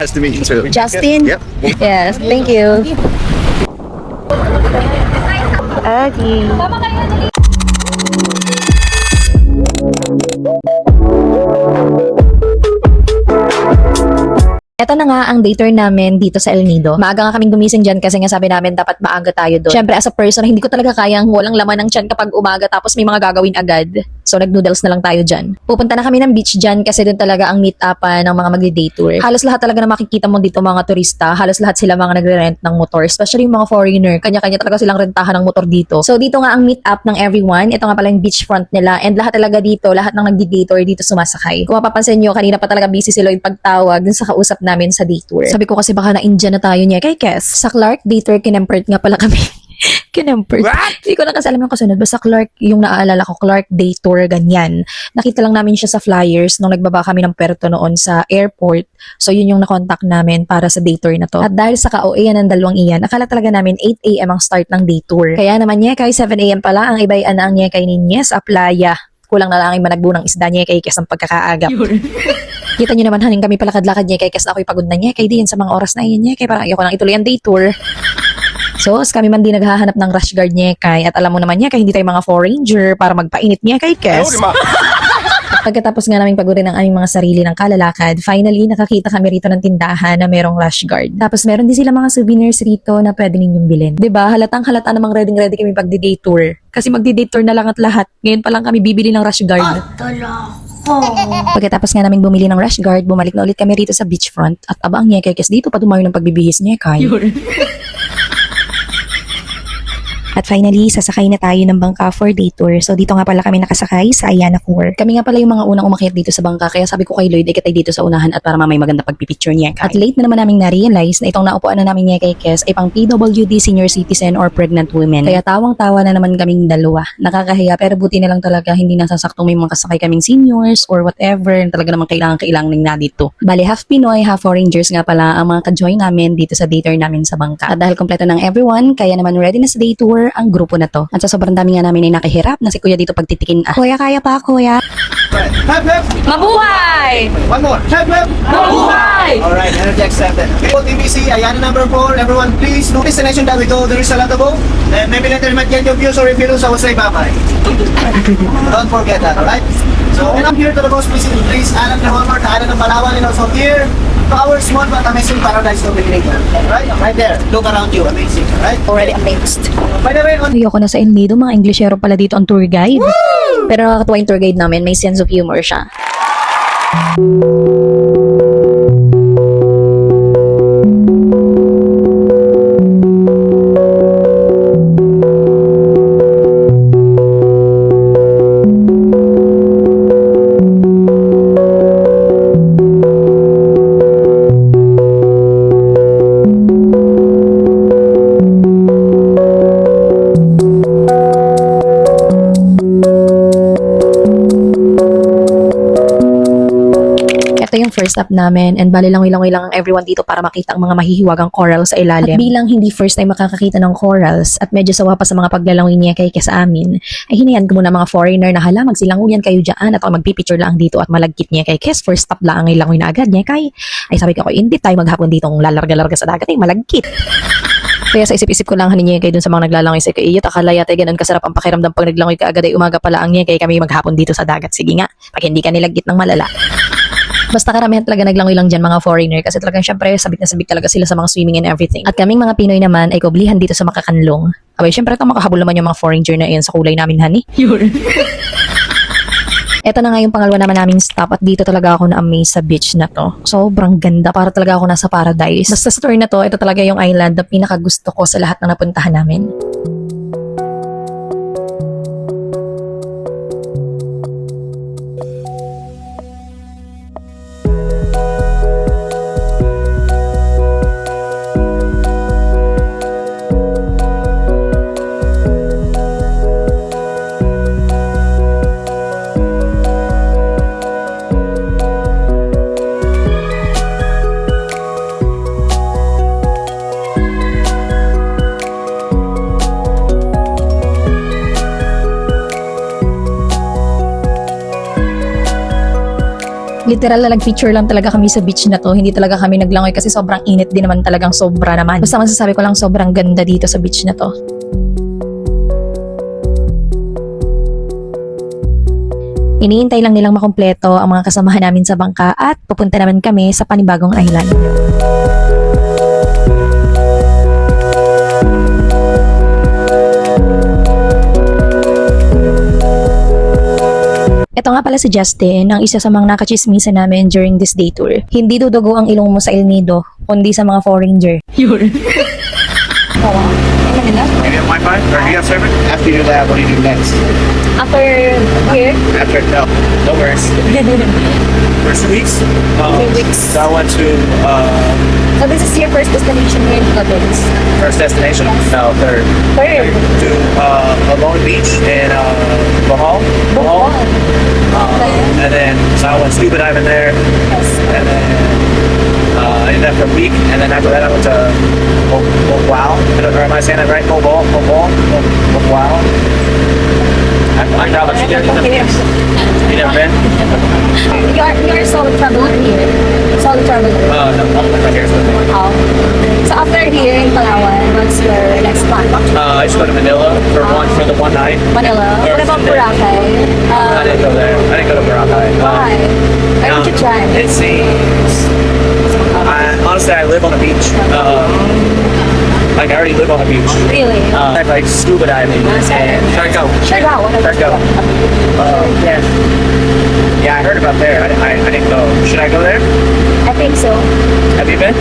Nice to meet you too. Justin? Yep. Yes, thank you. Agi. Ito na nga ang day tour namin dito sa El Nido. Maaga nga kaming gumising dyan kasi nga sabi namin dapat maaga tayo doon. Siyempre as a person, hindi ko talaga kayang walang laman ng tiyan kapag umaga tapos may mga gagawin agad. So nag-noodles na lang tayo dyan. Pupunta na kami ng beach dyan kasi doon talaga ang meet-upan ng mga magdi-day tour. Halos lahat talaga na makikita mo dito mga turista. Halos lahat sila mga nagre-rent ng motor. Especially yung mga foreigner. Kanya-kanya talaga silang rentahan ng motor dito. So dito nga ang meet-up ng everyone. Ito nga pala yung beachfront nila. And lahat talaga dito, lahat ng nagdi-day tour dito sumasakay. Kung mapapansin nyo, kanina pa talaga busy sila yung pagtawag dun sa kausap namin sa day tour. Sabi ko kasi baka na-India na tayo niya kay Kes. Sa Clark day tour, kinempert nga pala kami. Kinempert. Hindi ko na kasi alam yung kasunod. Basta Clark, yung naaalala ko, Clark day tour, ganyan. Nakita lang namin siya sa flyers nung nagbaba kami ng Puerto noon sa airport. So yun yung na-contact namin para sa day tour na to. At dahil sa ka-OA ng dalawang iyan, akala talaga namin 8 a.m. ang start ng day tour. Kaya naman niya, kay 7 a.m. pala, ang ibay na ang niya kay Ninyes, a playa. Kulang na lang ang managbo ng isda niya kay Kes ang pagkakaagap. Kita nyo naman haning kami palakad-lakad niya kay Kes na ako'y pagod na niya kay diyan sa mga oras na iyan niya kay parang ayoko nang ituloy ang day tour. So, kami man din naghahanap ng rush guard niya kay at alam mo naman niya kay hindi tayo mga foreigner para magpainit niya kay Kes. Pagkatapos nga naming pagurin ang aming mga sarili ng kalalakad, finally nakakita kami rito ng tindahan na merong rush guard. Tapos meron din sila mga souvenirs rito na pwede ninyong bilhin. 'Di ba? Halatang halata namang ready kami pagdi-day tour. Kasi magdi-day tour na lang at lahat. Ngayon pa lang kami bibili ng rush guard. Pagkatapos nga naming bumili ng rush guard, bumalik na ulit kami rito sa beachfront at abang niya kay Kes dito pa dumayo ng pagbibihis niya kay. At finally, sasakay na tayo ng bangka for day tour. So dito nga pala kami nakasakay sa Ayana 4. Kami nga pala yung mga unang umakyat dito sa bangka. Kaya sabi ko kay Lloyd, ikatay dito sa unahan at para mamay maganda pagpipicture niya. At late na naman naming na-realize na itong naupuan na namin niya kay Kes ay pang PWD senior citizen or pregnant women. Kaya tawang-tawa na naman kaming dalawa. Nakakahiya pero buti na lang talaga hindi nasasaktong may mga kasakay kaming seniors or whatever. Talaga naman kailangan na dito. Bali, half Pinoy, half foreigners nga pala ang mga ka-join namin dito sa day tour namin sa bangka. At dahil kompleto ng everyone, kaya naman ready na sa day tour ang grupo na to. At sa sobrang dami nga namin ay nakihirap na si Kuya dito pagtitikin. Kuya, kaya pa, Kuya? Hep, hep. Mabuhay! One more. Hep, hep. Mabuhay! Alright, energy accepted. Go TBC, Ayana number 4. Everyone, please do destination that we go. There is a lot to go. And maybe later you might get your views or if you lose, I will say bye-bye. Don't forget that, alright? So, and I'm here to the most please, Alan de Hallmark, Alan ng Palawan, and also here to our small but amazing paradise Dominica. Right? Right there. Look around you. Amazing, right? Already amazed. By the way, on Ayoko na sa El Nido, mga Englishero pala dito ang tour guide. Woo! Pero nakakatuwa yung tour guide namin, may sense of humor siya. Ito yung first stop namin and bali langoy-langoy lang ang everyone dito para makita ang mga mahihiwagang coral sa ilalim. At bilang hindi first time makakakita ng corals at medyo sawa pa sa mga paglalangoy niya kay sa amin, ay hinayan ko muna mga foreigner na hala magsilanguyan kayo dyan at ako magpipicture lang dito at malagkit niya kay Kes. First stop lang ang ilangoy na agad niya kay. Ay sabi ko hindi tayo maghapon dito ang lalarga-larga sa dagat ay malagkit. Kaya sa isip-isip ko lang hanin niya kayo dun sa mga naglalangoy sa kayo. Akala yata ganun kasarap ang pakiramdam pag naglangoy ka agad ay umaga pala ang niya kay kami maghapon dito sa dagat. Sige nga, pag hindi ka nilagkit ng malala. Basta karamihan talaga naglangoy lang dyan mga foreigner kasi talagang syempre sabik na sabik talaga sila sa mga swimming and everything. At kaming mga Pinoy naman ay kublihan dito sa makakanlong. Abay, syempre ito makahabol naman yung mga foreigner na iyan sa kulay namin, honey. Ito na nga yung pangalawa naman naming stop at dito talaga ako na-amaze sa beach na to. Sobrang ganda, para talaga ako nasa paradise. Basta sa tour na to, ito talaga yung island na pinakagusto ko sa lahat ng napuntahan namin. Literal na nag-feature lang talaga kami sa beach na to. Hindi talaga kami naglangoy kasi sobrang init din naman, talagang sobra naman. Basta masasabi ko lang sobrang ganda dito sa beach na to. Iniintay lang nilang makumpleto ang mga kasamahan namin sa bangka at pupunta naman kami sa panibagong island. Ito nga pala si Justin, ang isa sa mga nakachismisa namin during this day tour. Hindi dudugo ang ilong mo sa El Nido, kundi sa mga foreigner. Yun. You have Wi-Fi? Or do you have service? After you do that, what do you do next? After here, After, no worries. For 2 weeks? 2 weeks. So I went to, So this is your first destination here in Philippines? first destination? No, third. Third. To, Malone Beach in, Bohol. And then, so I went scuba diving there. Yes. And then, I did that for a week. And then after that, I went to Wow. Or am I saying that right? Wow. I know, but you never been? You're a solo traveler here. Solo traveler. No, my hair's with me. Oh. So after here in Palawan, what's your next plan? I just go to Manila for the one night. Manila. What about Boracay? I didn't go there. I didn't go to Boracay. Why? Why would you try? It seems. Honestly, I live on a beach. Like I already live on a beach. Really? I like scuba diving and Siargao. Siargao. Siargao. Yeah. Yeah, I heard about there. I didn't go. Should I go there? I think so. Have you been?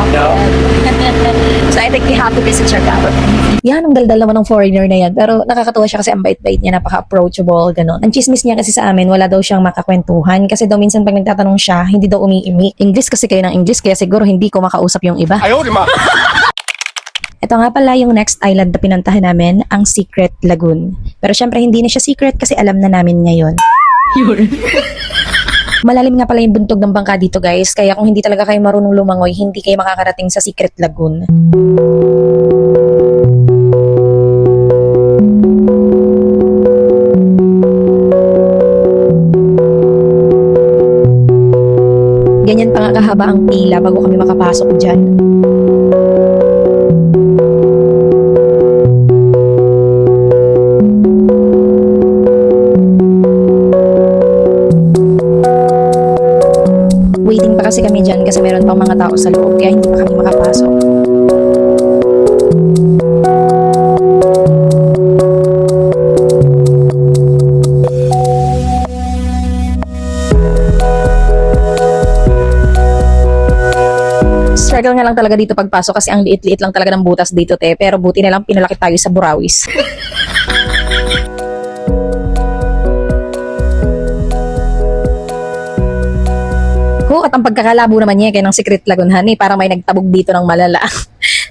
No. So I think we have to visit Siargao. Yan, ang daldal naman ng foreigner na yan. Pero nakakatuwa siya kasi ang bait-bait niya, napaka-approachable, gano'n. Ang chismis niya kasi sa amin, wala daw siyang makakwentuhan. Kasi daw minsan pag nagtatanong siya, hindi daw umiimik. English kasi kayo ng English, kaya siguro hindi ko makausap yung iba. Ayaw, di ma. Ito nga pala yung next island na pinuntahan namin, ang Secret Lagoon. Pero syempre hindi na siya secret kasi alam na namin ngayon. Yun. Malalim nga pala yung buntog ng bangka dito guys, kaya kung hindi talaga kayo marunong lumangoy, hindi kayo makakarating sa Secret Lagoon. Ganyan pa nga kahaba ang pila bago kami makapasok dyan. Waiting pa kasi kami dyan kasi meron pang mga tao sa loob kaya hindi pa kami makapasok. Struggle nga lang talaga dito pagpasok kasi ang liit-liit lang talaga ng butas dito te, pero buti na lang pinalaki tayo sa Burawis. At ang pagkakalabo naman niya kaya ng Secret Lagoon honey, parang may nagtabog dito ng malala.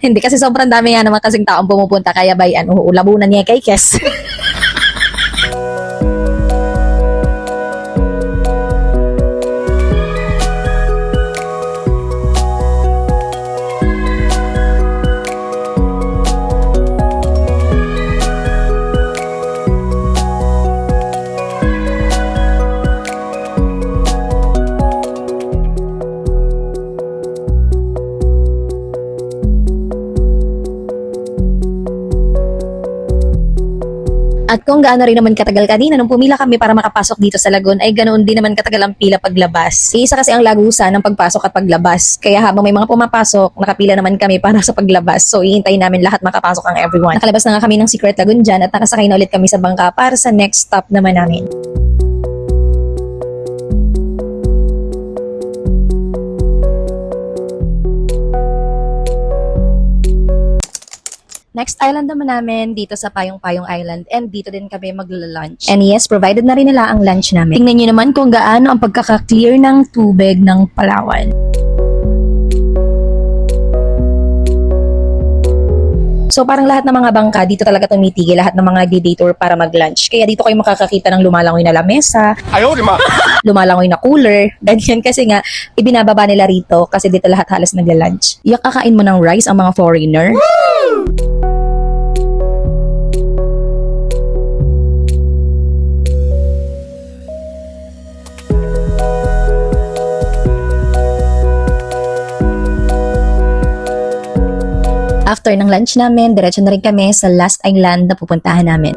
Hindi kasi sobrang dami nga naman kasing taong pumupunta kaya bayan, labunan niya kay Kes. At kung gaano rin naman katagal kanina nung pumila kami para makapasok dito sa lagoon, ay ganoon din naman katagal ang pila paglabas. Isa kasi ang lagusan ng pagpasok at paglabas. Kaya habang may mga pumapasok, nakapila naman kami para sa paglabas. So iintayin namin lahat makapasok ang everyone. Nakalabas na nga kami ng Secret Lagoon dyan at nakasakay na ulit kami sa bangka para sa next stop naman namin. Next island naman namin dito sa Payong-Payong Island and dito din kami magla-lunch. And yes, provided na rin nila ang lunch namin. Tingnan nyo naman kung gaano ang pagkaka-clear ng tubig ng Palawan. So parang lahat ng mga bangka dito talaga tumitigil, lahat ng mga day-tour para mag-lunch. Kaya dito kayo makakakita ng lumalangoy na lamesa, Ayaw, di ma. lumalangoy na cooler, ganyan kasi nga ibinababa nila rito kasi dito lahat halos nagla-lunch. Iyak kakain mo ng rice ang mga foreigner. After ng lunch namin, diretso na rin kami sa last island na pupuntahan namin.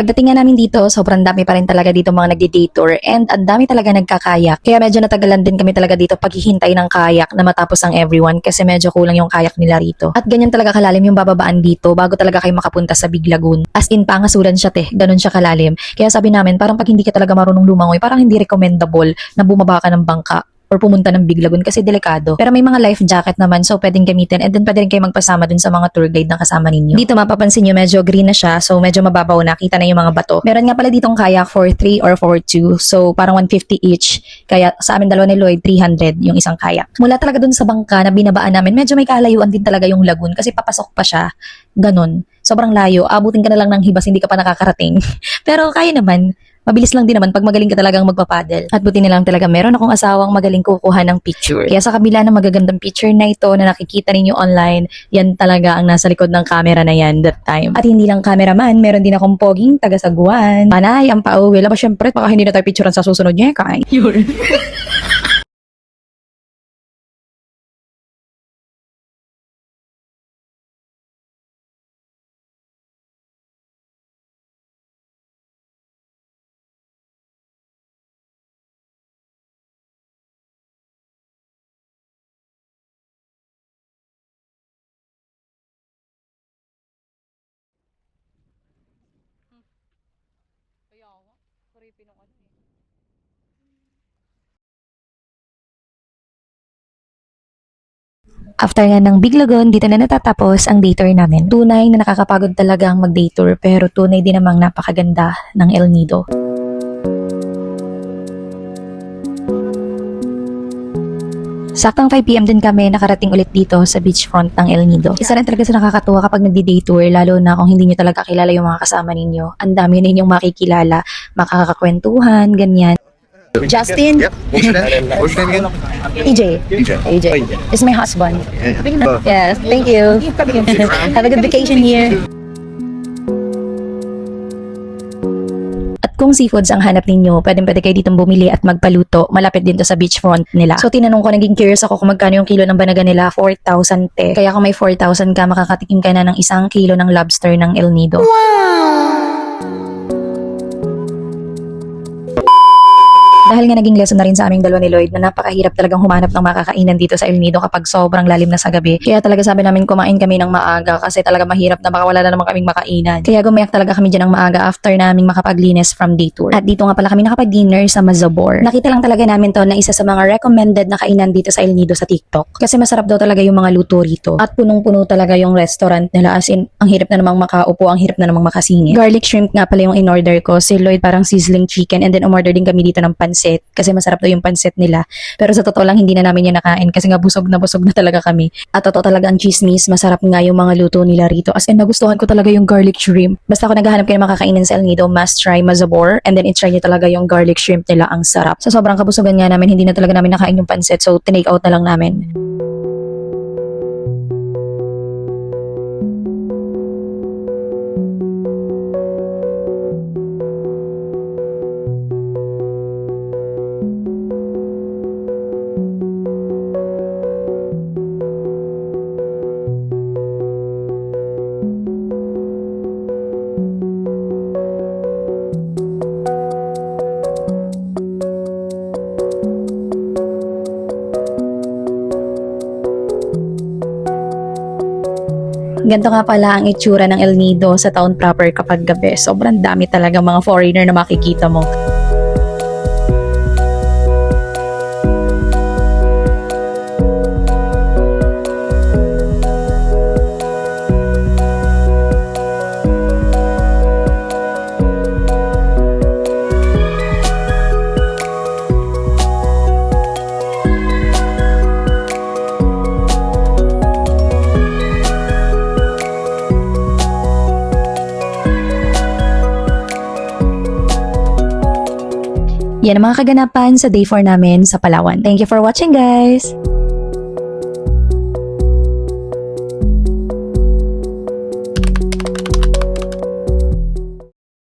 Pagdating nga namin dito, sobrang dami pa rin talaga dito mga nagdi-day tour and ang dami talaga nagkakayak. Kaya medyo natagalan din kami talaga dito paghihintay ng kayak na matapos ang everyone kasi medyo kulang yung kayak nila rito. At ganyan talaga kalalim yung bababaan dito bago talaga kayo makapunta sa Big Lagoon. As in, pangasuran siya ganun siya kalalim. Kaya sabi namin, parang pag hindi ka talaga marunong lumangoy, parang hindi recommendable na bumaba ka ng bangka or pumunta ng Big Lagoon kasi delikado. Pero may mga life jacket naman so pwedeng gamitin and then pwede rin kayo magpasama dun sa mga tour guide na kasama ninyo. Dito mapapansin nyo medyo green na siya so medyo mababaw na. Kita na yung mga bato. Meron nga pala ditong kayak for 3 or for 2 so parang 150 each. Kaya sa amin dalawa ni Lloyd 300 yung isang kayak. Mula talaga dun sa bangka na binabaan namin medyo may kalayuan din talaga yung lagoon kasi papasok pa siya. Ganon. Sobrang layo. Abutin ka na lang ng hibas hindi ka pa nakakarating. Pero kaya naman. Mabilis lang din naman pag magaling ka talagang magpapadel. At buti na lang talaga meron akong asawang magaling kukuha ng picture. Kaya sa kabila ng magagandang picture na ito na nakikita ninyo online, yan talaga ang nasa likod ng camera na yan that time. At hindi lang cameraman, meron din akong poging taga-saguan. Panay, ang pauwi. Laba syempre, baka hindi na tayo picturean sa susunod niya. Kay. Yun. After nga ng Big Lagoon, dito na natatapos ang day tour namin. Tunay na nakakapagod talaga ang mag-day tour pero tunay din namang napakaganda ng El Nido. Saktang 5 PM din kami nakarating ulit dito sa beachfront ng El Nido. Isa rin talaga sa nakakatuwa kapag nagdi-day tour, lalo na kung hindi nyo talaga kilala yung mga kasama ninyo. Ang dami ninyong makikilala, makakakwentuhan, ganyan. Justin, Yep. What's your name again? EJ. EJ. EJ. This is my husband. Yeah. Yes, thank you. Have a good vacation here. At kung seafoods ang hanap ninyo, pwede kayo ditong bumili at magpaluto. Malapit din to sa beachfront nila. So tinanong ko, naging curious ako kung magkano yung kilo ng banaga nila, 4,000 te. Kaya kung may 4,000 ka, makakatikim ka na ng 1 kilo ng lobster ng El Nido. Dahil nga naging lesson na rin sa aming dalawa ni Lloyd na napakahirap talagang humanap ng makakainan dito sa El Nido kapag sobrang lalim na sa gabi. Kaya talaga sabi namin kumain kami ng maaga kasi talaga mahirap na baka wala na naman kaming makainan. Kaya gumayak talaga kami dyan ng maaga after naming makapaglinis from day tour. At dito nga pala kami nakapag-dinner sa Mazabor. Nakita lang talaga namin to na isa sa mga recommended na kainan dito sa El Nido sa TikTok. Kasi masarap daw talaga yung mga luto rito. At punong-puno talaga yung restaurant nila as in ang hirap na namang makaupo, ang hirap na namang makasingit. Garlic shrimp nga pala yung in-order ko. Si Lloyd parang sizzling chicken and then umorder din kami dito ng pansit kasi masarap daw yung pansit nila. Pero sa totoo lang hindi na namin yan nakain kasi nga busog na talaga kami. At totoo talaga ang chismis, masarap nga yung mga luto nila rito. As in nagustuhan ko talaga yung garlic shrimp. Basta kung naghahanap kayo ng makakainin sa El Nido, must try Mazabor and then i-try nyo talaga yung garlic shrimp nila, ang sarap. Sa sobrang kabusugan nga namin, hindi na talaga namin nakain yung pansit so tinake out na lang namin. Ganito nga pala ang itsura ng El Nido sa town proper kapag gabi. Sobrang dami talaga mga foreigner na makikita mo. Yan ang mga kaganapan sa day 4 namin sa Palawan. Thank you for watching, guys!